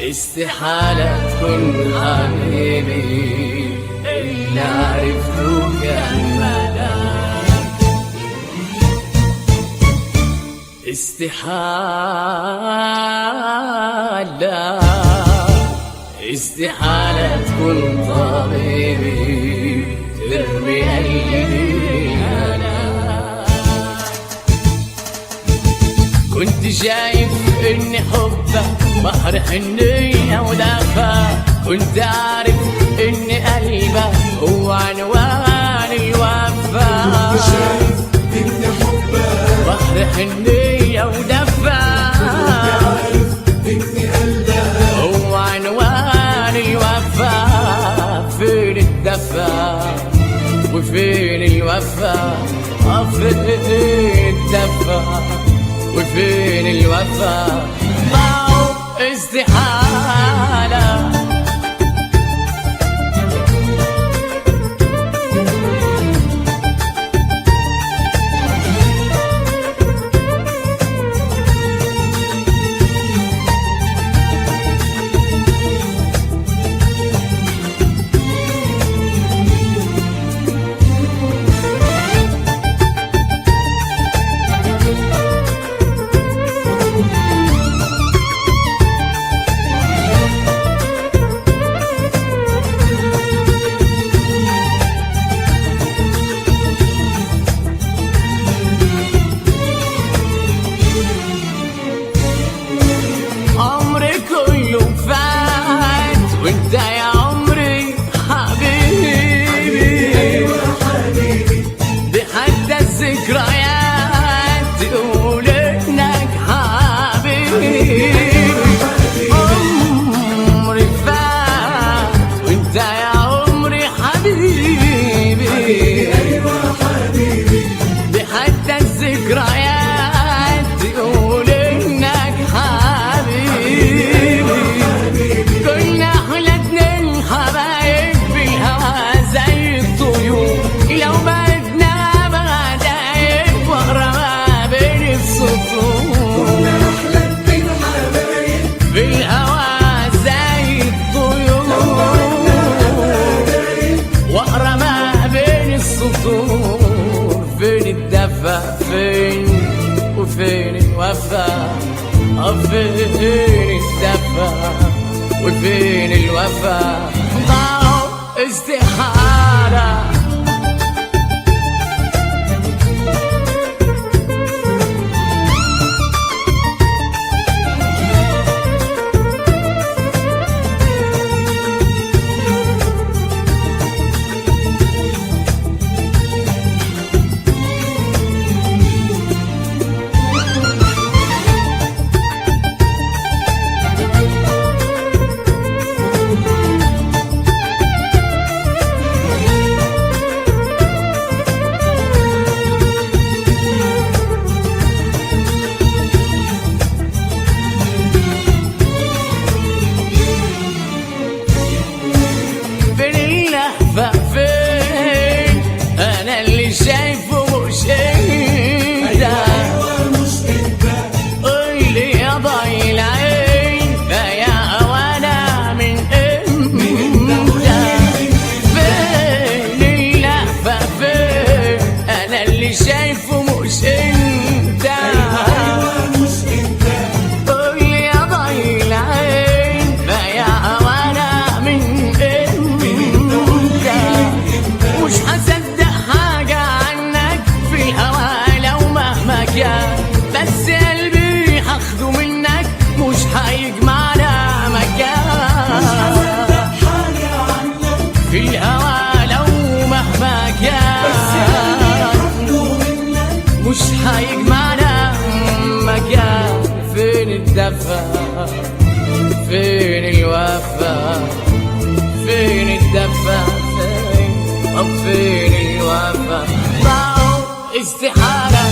استحالة تكون حبيبي اللي عرفته كان ملاك. استحالة تكون طبيبي ترمي قلبي هلاك. كنت شايف ان حبك بحر حنية ودفا، كنت عارف ان قلبك هو عنوان الوفا. كنت شايف ان حبك بحر حنية ودفا، كنت عارف ان قلبك هو عنوان الوفا. فين الدفا وفين الوفا؟ فين الدفا وفين الوفا؟ استحالة. وانت يا عمري حبيبي، ايوه حبيبي، بحتى الذكريات تقول انك حبيبي. عمري فات وانت يا عمري حبيبي، ايوه حبيبي، بحتى الذكريات تقول انك حبيبي. كنا احلى اتنين حبايب بالهوا زي الطيور، لو بعدنا بعدايب واقرا ما بين السطور. كنا احلى اتنين حبايب بالهوا زي الطيور، واقرا ما بين السطور. فين الدفا فين وفين الوفا؟ فين الدفا وفين الوفا؟ ضاعوا استحالة. فين انا اللي شايفه مش انت؟ ايوه مش انت. قولي يا ضايع العين يا وانا من امتى؟ فين اللهفة فين انا اللي شايفه مش انت؟ ايوه مش انت. قولي يا ضايع العين يا وانا من مش هصدق حاجة عنك في الهوا لو مهما كان، بس قلبي هاخده منك مش هيجمعنا مكان. مش هصدق حاجة عنك في الهوا لو مهما كان، بس قلبي هاخده منك مش هيجمعنا مكان. فين الدفا فين الوفا؟ فين الدفا فين الوفا؟ ضاعوا استحالة.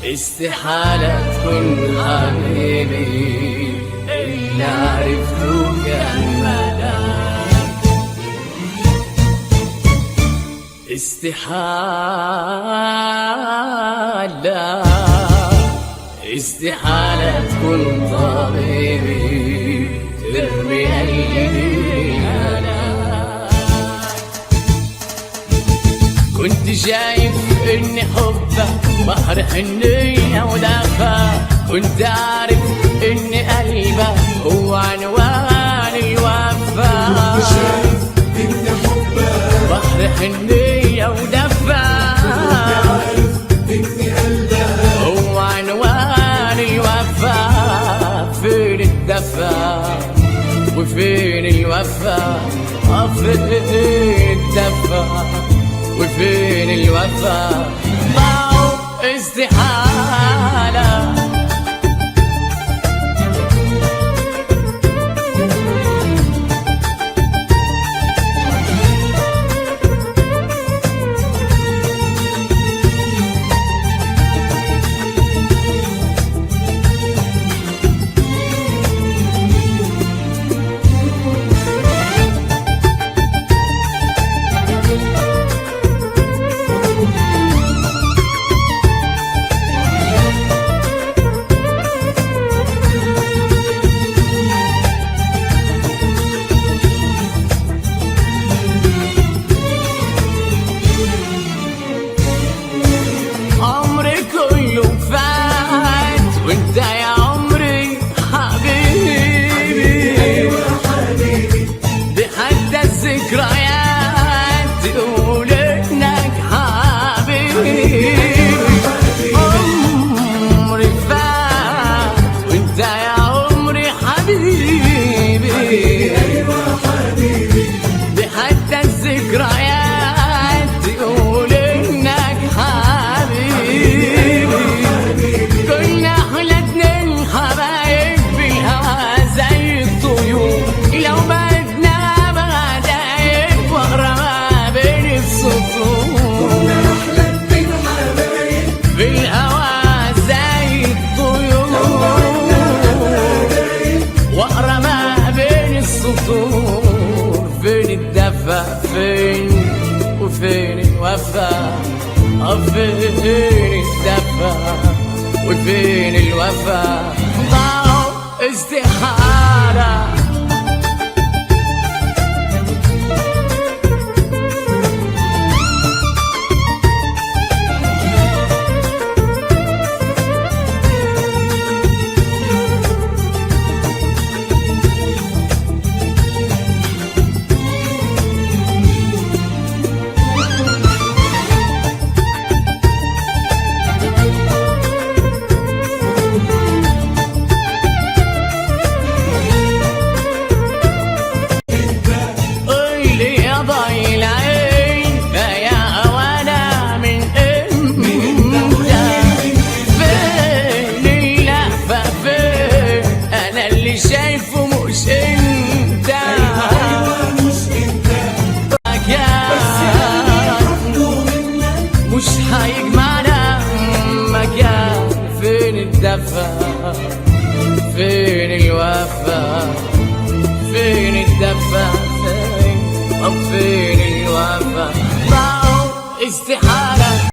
استحالة تكون حبيبي اللي عرفته كان ملاك. استحالة تكون طبيبي ترمي قلبي هلاك. كنت شايف ان حبك بحر حنية ودفا، كنت عارف ان قلبك هو عنوان الوفا. كنت شايف ان حبك بحر حنية ودفا، كنت عارف ان قلبك هو عنوان الوفا. فين الدفا وفين الوفا؟ فين الدفا وفين الوفا؟ ضاعوا استحالة. وانت يا عمري حبيبي، ايوه حبيبي، دي حتى الذكريات تقول انك حبيبي. عمري فات وانت يا عمري حبيبي، ايوه حبيبي، دي حتى الذكريات تقول انك حبيبي. كنا احلى اتنين حبايب بالهوا زي الطيور، لو بعدنا بعدايب واغرى ما بين السطور. احلى اتنين حبايب بالهوا زي الطيور واغرى ما بين السطور. فين الدفا فين وفين الوفا؟ فين الدفا وفين الوفا؟ ضاعوا استحالة. شايفه مش انت، ايوه مش انت، بس حبه منك مش هيجمعنا مكان. فين الدفا فين الوفا؟ فين الدفا فين الوفا؟